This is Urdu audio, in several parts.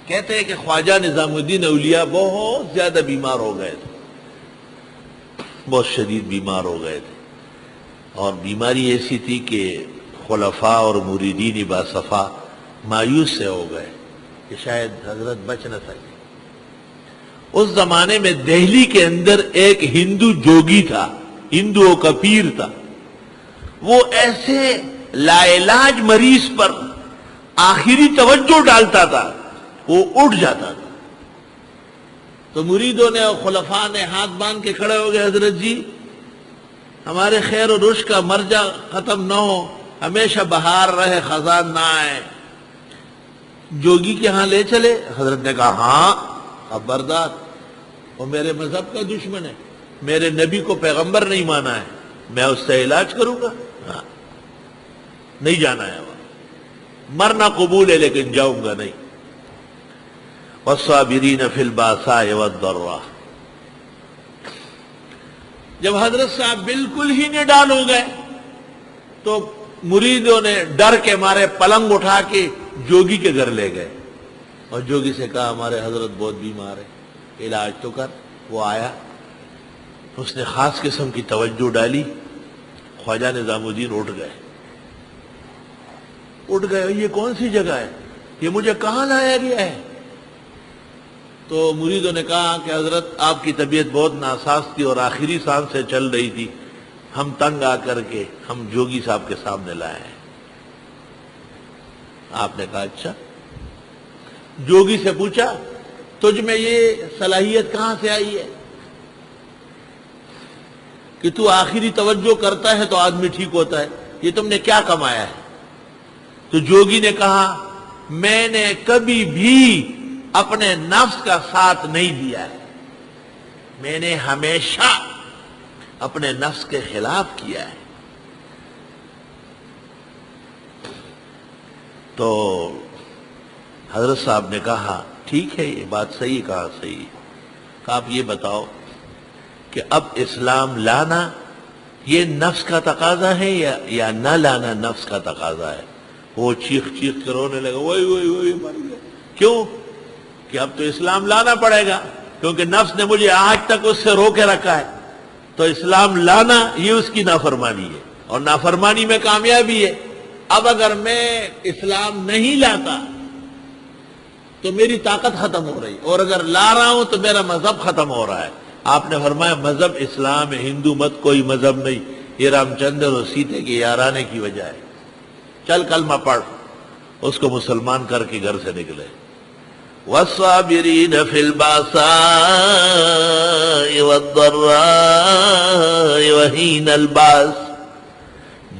کہتے ہیں کہ خواجہ نظام الدین اولیاء بہت زیادہ بیمار ہو گئے تھے، بہت شدید بیمار ہو گئے تھے، اور بیماری ایسی تھی کہ خلفاء اور مریدین باصفا مایوس سے ہو گئے کہ شاید حضرت بچ نہ سکے۔ اس زمانے میں دہلی کے اندر ایک ہندو جوگی تھا، ہندوؤں کا پیر تھا، وہ ایسے لا علاج مریض پر آخری توجہ ڈالتا تھا، وہ اٹھ جاتا تھا۔ تو مریدوں نے اور خلفاء نے ہاتھ باندھ کے کھڑے ہو گئے، حضرت جی ہمارے خیر و رشک کا مرجع ختم نہ ہو، ہمیشہ بہار رہے، خزان نہ آئے، جوگی کے ہاں لے چلے۔ حضرت نے کہا ہاں خبردار، وہ میرے مذہب کا دشمن ہے، میرے نبی کو پیغمبر نہیں مانا ہے، میں اس سے علاج کروں گا؟ ہاں نہیں جانا ہے، وہاں مرنا قبول ہے لیکن جاؤں گا نہیں۔ والصابرین فی الباساء والضراء۔ جب حضرت صاحب بالکل ہی نڈال ہو گئے تو مریدوں نے ڈر کے مارے پلنگ اٹھا کے جوگی کے گھر لے گئے، اور جوگی سے کہا ہمارے حضرت بہت بیمار ہے، علاج تو کر۔ وہ آیا، اس نے خاص قسم کی توجہ ڈالی، خواجہ نظام الدین اٹھ گئے، یہ کون سی جگہ ہے، یہ مجھے کہاں لایا گیا ہے؟ تو مریدوں نے کہا کہ حضرت آپ کی طبیعت بہت ناساز تھی اور آخری سانس سے چل رہی تھی، ہم تنگ آ کر کے ہم جوگی صاحب کے سامنے لائے ہیں۔ آپ نے کہا اچھا۔ جوگی سے پوچھا تجھ میں یہ صلاحیت کہاں سے آئی ہے کہ تو آخری توجہ کرتا ہے تو آدمی ٹھیک ہوتا ہے، یہ تم نے کیا کمایا ہے؟ تو جوگی نے کہا میں نے کبھی بھی اپنے نفس کا ساتھ نہیں دیا ہے، میں نے ہمیشہ اپنے نفس کے خلاف کیا ہے۔ تو حضرت صاحب نے کہا ٹھیک ہے، یہ بات صحیح، کہا صحیح، کہ آپ یہ بتاؤ کہ اب اسلام لانا یہ نفس کا تقاضا ہے یا نہ لانا نفس کا تقاضا ہے؟ وہ چیخ کر رونے لگا، وہی مر گیا۔ کیوں؟ کہ اب تو اسلام لانا پڑے گا، کیونکہ نفس نے مجھے آج تک اس سے روکے رکھا ہے، تو اسلام لانا یہ اس کی نافرمانی ہے، اور نافرمانی میں کامیابی ہے۔ اب اگر میں اسلام نہیں لاتا تو میری طاقت ختم ہو رہی، اور اگر لا رہا ہوں تو میرا مذہب ختم ہو رہا ہے۔ آپ نے فرمایا مذہب اسلام ہے، ہندو مت کوئی مذہب نہیں، یہ رام چندر اور سیتے کے یارانے کی وجہ ہے، چل کلمہ پڑھ۔ اس کو مسلمان کر کے گھر سے نکلے۔ والصابرین فی الباساء والضراء وحین الباس،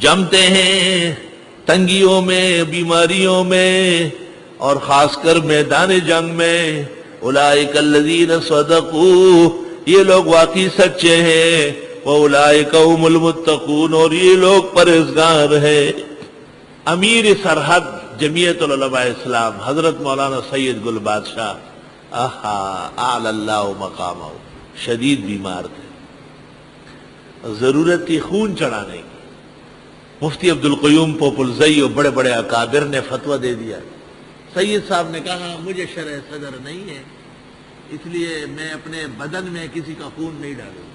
جمتے ہیں تنگیوں میں، بیماریوں میں، اور خاص کر میدان جنگ میں۔ اولئک الذین صدقوا، یہ لوگ واقعی سچے ہیں، واولئک هم المتقون، اور یہ لوگ پرہیزگار ہیں۔ امیر سرحد جمعیت العلماء اسلام حضرت مولانا سید گل بادشاہ اعلی اللہ مقامہ شدید بیمار تھے، ضرورت تھی خون چڑھانے کی۔ مفتی عبدالقیوم پوپلزئی اور بڑے بڑے اکابر نے فتویٰ دے دیا۔ سید صاحب نے کہا مجھے شرح صدر نہیں ہے، اس لیے میں اپنے بدن میں کسی کا خون نہیں ڈالوں،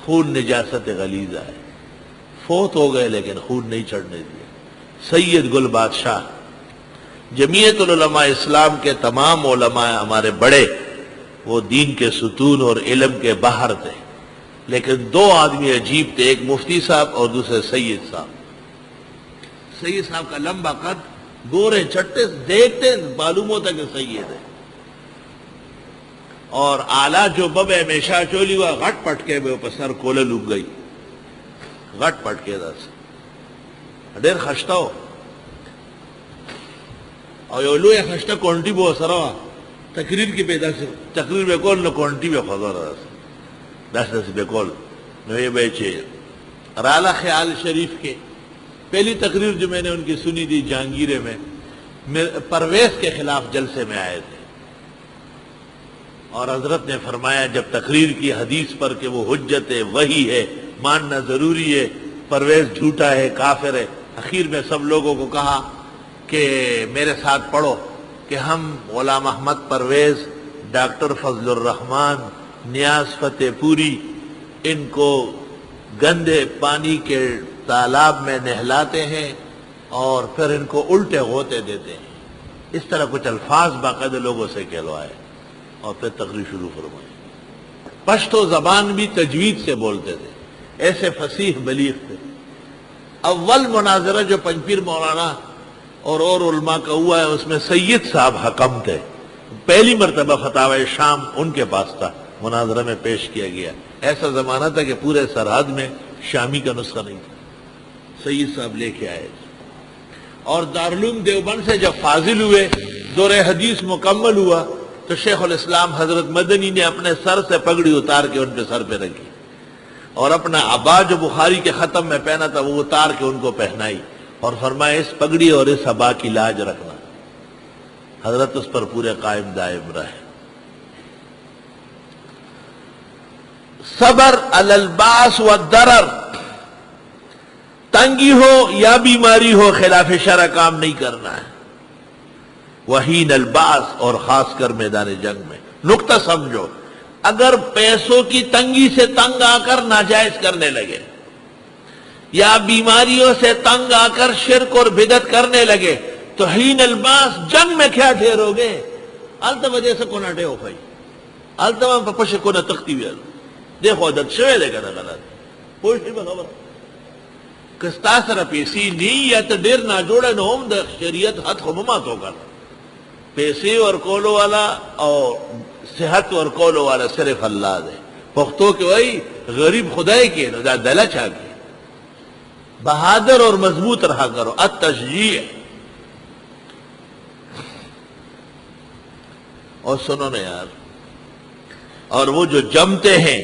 خون نجاست غلیظہ ہے۔ فوت ہو گئے لیکن خون نہیں چڑھنے دیا۔ سید گل بادشاہ جمعیت العلماء اسلام کے تمام علماء ہمارے بڑے، وہ دین کے ستون اور علم کے بحر تھے، لیکن دو آدمی عجیب تھے، ایک مفتی صاحب اور دوسرے سید صاحب۔ سید صاحب کا لمبا قد، گورے چٹے، دیکھتے معلوم ہوتا کہ سید ہے، اور آلہ جو بب ہمیشہ چولی ہوا غٹ پٹکے بے اوپر سر کولے لگ گئی، غٹ پٹکے دا سے ډیر خشته او یو لوی خشته کونټي به سره تقریر کې پیدا شي، تقریر به کول نو کونټي به خبر راځي، داسې به کول نو یې به چې رالا خیال شریف کے پہلی تقریر جو میں نے ان کی سنی تھی جہانگیرے میں، پرویز کے خلاف جلسے میں آئے تھے، اور حضرت نے فرمایا جب تقریر کی حدیث پر کہ وہ حجت ہے، وحی ہے، ماننا ضروری ہے، پرویز جھوٹا ہے، کافر ہے، اخیر میں سب لوگوں کو کہا کہ میرے ساتھ پڑھو، کہ ہم غلام احمد پرویز، ڈاکٹر فضل الرحمان، نیاز فتح پوری ان کو گندے پانی کے تالاب میں نہلاتے ہیں اور پھر ان کو الٹے غوطے دیتے ہیں. اس طرح کچھ الفاظ باقاعدہ لوگوں سے کہلوائے اور پھر تقریر شروع فرمائے. پشتو زبان بھی تجوید سے بولتے تھے، ایسے فصیح بلیغ تھے. اول مناظرہ جو پنجپیر مولانا اور علماء کا ہوا ہے اس میں سید صاحب حکم تھے. پہلی مرتبہ فتاوی شام ان کے پاس تھا، مناظرہ میں پیش کیا گیا. ایسا زمانہ تھا کہ پورے سرحد میں شامی کا نسخہ نہیں تھا، سید صاحب لے کے آئے. اور دارالعلوم دیوبند سے جب فاضل ہوئے، دور حدیث مکمل ہوا، تو شیخ الاسلام حضرت مدنی نے اپنے سر سے پگڑی اتار کے ان کے سر پہ رکھی اور اپنا عبا جو بخاری کے ختم میں پہنا تھا وہ اتار کے ان کو پہنائی اور فرمایا اس پگڑی اور اس عبا کی لاج رکھنا. حضرت اس پر پورے قائم دائم رہے. صبر علی الباس والضرر، تنگی ہو یا بیماری ہو خلاف شرع کام نہیں کرنا ہے. وحین الباس، اور خاص کر میدان جنگ میں. نقطہ سمجھو، اگر پیسوں کی تنگی سے تنگ آ کر ناجائز کرنے لگے یا بیماریوں سے تنگ آ کر شرک اور بدعت کرنے لگے تو حین الباس جنگ میں کیا ٹھہرو گے؟ التا وجہ سے کونا ٹھے ہو خواہی التا من پپش کونا تختی بھی آلو دیکھو عدد شوئے لے کنا غلط پوشتی میں خبر کستا سر پیسی نہیں یا تا دیر نا جوڑے نو ہم دا شریعت حد خممات ہو کر پیسی اور کولو والا اور صحت اور کولو والا صرف اللہ دے. پختو کہ وہی غریب خدای کے نو دا دلہ چاہ کے بہادر اور مضبوط رہا کرو. التشجیع. اور سنو نا یار، اور وہ جو جمتے ہیں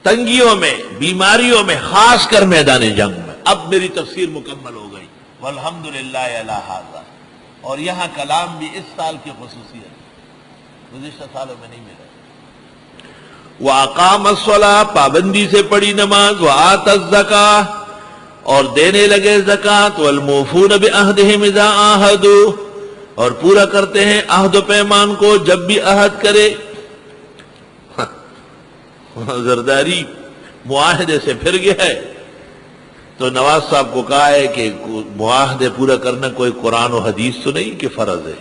تنگیوں میں بیماریوں میں خاص کر میدان جنگ میں. اب میری تفسیر مکمل ہو گئی والحمدللہ علی ھذا. اور یہاں کلام بھی اس سال کی خصوصیت گزشتہ سالوں میں نہیں ملا. وَأَقَامَ الصَّلَاةَ، پابندی سے پڑھی نماز. وَآتَ الزَّكَاةَ، اور دینے لگے زکوٰۃ. وَالْمُوفُونَ بِعَهْدِهِمْ إِذَا عَاهَدُوا، اور پورا کرتے ہیں عہد و پیمان کو جب بھی عہد کرے. زرداری معاہدے سے پھر گیا ہے تو نواز صاحب کو کہا ہے کہ معاہدے پورا کرنا کوئی قرآن و حدیث تو نہیں کہ فرض ہے.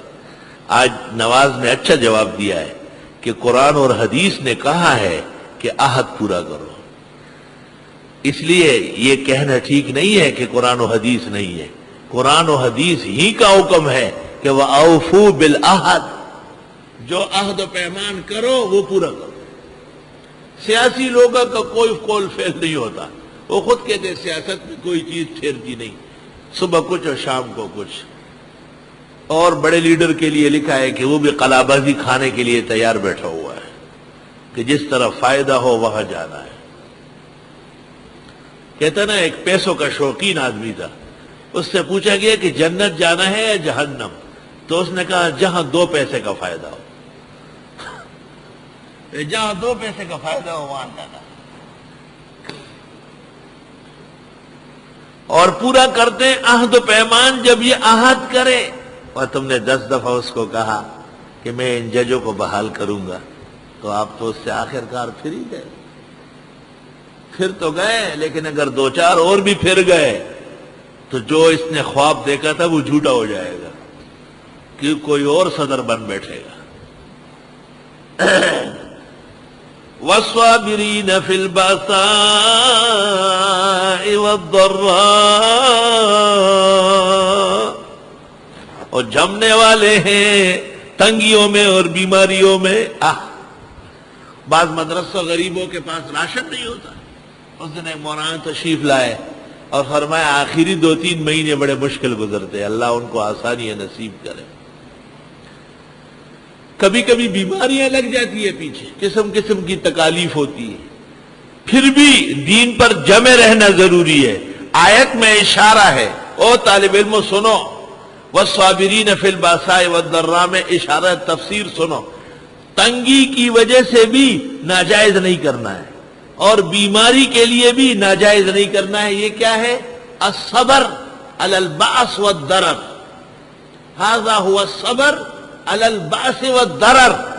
آج نواز نے اچھا جواب دیا ہے کہ قرآن اور حدیث نے کہا ہے کہ عہد پورا کرو. اس لیے یہ کہنا ٹھیک نہیں ہے کہ قرآن و حدیث نہیں ہے. قرآن و حدیث ہی کا حکم ہے کہ وَأَوْفُوا بِالْعَهْدِ، جو عہد و پیمان کرو وہ پورا کرو. سیاسی لوگوں کا کوئی قول فعل نہیں ہوتا. وہ خود کہتے ہیں سیاست میں کوئی چیز ٹھہرتی نہیں، صبح کچھ اور شام کو کچھ. اور بڑے لیڈر کے لیے لکھا ہے کہ وہ بھی قلابازی کھانے کے لیے تیار بیٹھا ہوا ہے کہ جس طرح فائدہ ہو وہاں جانا ہے. کہتا نا ایک پیسوں کا شوقین آدمی تھا، اس سے پوچھا گیا کہ جنت جانا ہے یا جہنم، تو اس نے کہا جہاں 2 پیسے کا فائدہ ہو. جہاں 2 پیسے کا فائدہ ہو وہاں جانا. اور پورا کرتے ہیں عہد و پیمان جب یہ عہد کرے. اور تم نے 10 دفعہ اس کو کہا کہ میں ان ججوں کو بحال کروں گا، تو آپ تو اس سے آخر کار پھر ہی گئے. پھر تو گئے، لیکن اگر 2-4 اور بھی پھر گئے تو جو اس نے خواب دیکھا تھا وہ جھوٹا ہو جائے گا کہ کوئی اور صدر بن بیٹھے گا. وَالصَّابِرِينَ فِي الْبَأْسَاءِ وَالضَّرَّاءِ، اور جمنے والے ہیں تنگیوں میں اور بیماریوں میں. بعض مدرسوں غریبوں کے پاس راشن نہیں ہوتا. اس دن ایک مولانا تشریف لائے اور فرمایا آخری 2-3 مہینے بڑے مشکل گزرتے، اللہ ان کو آسانی نصیب کرے. کبھی کبھی بیماریاں لگ جاتی ہے پیچھے، قسم قسم کی تکالیف ہوتی ہے، پھر بھی دین پر جمے رہنا ضروری ہے. آیت میں اشارہ ہے، او طالب علم سنو، والصابرین فی الباساء والضراء میں اشارہ تفسیر سنو. تنگی کی وجہ سے بھی ناجائز نہیں کرنا ہے اور بیماری کے لیے بھی ناجائز نہیں کرنا ہے. یہ کیا ہے؟ الصبر علی الباس والضرر. ھذا ھوا الصبر علی البأس والضرر.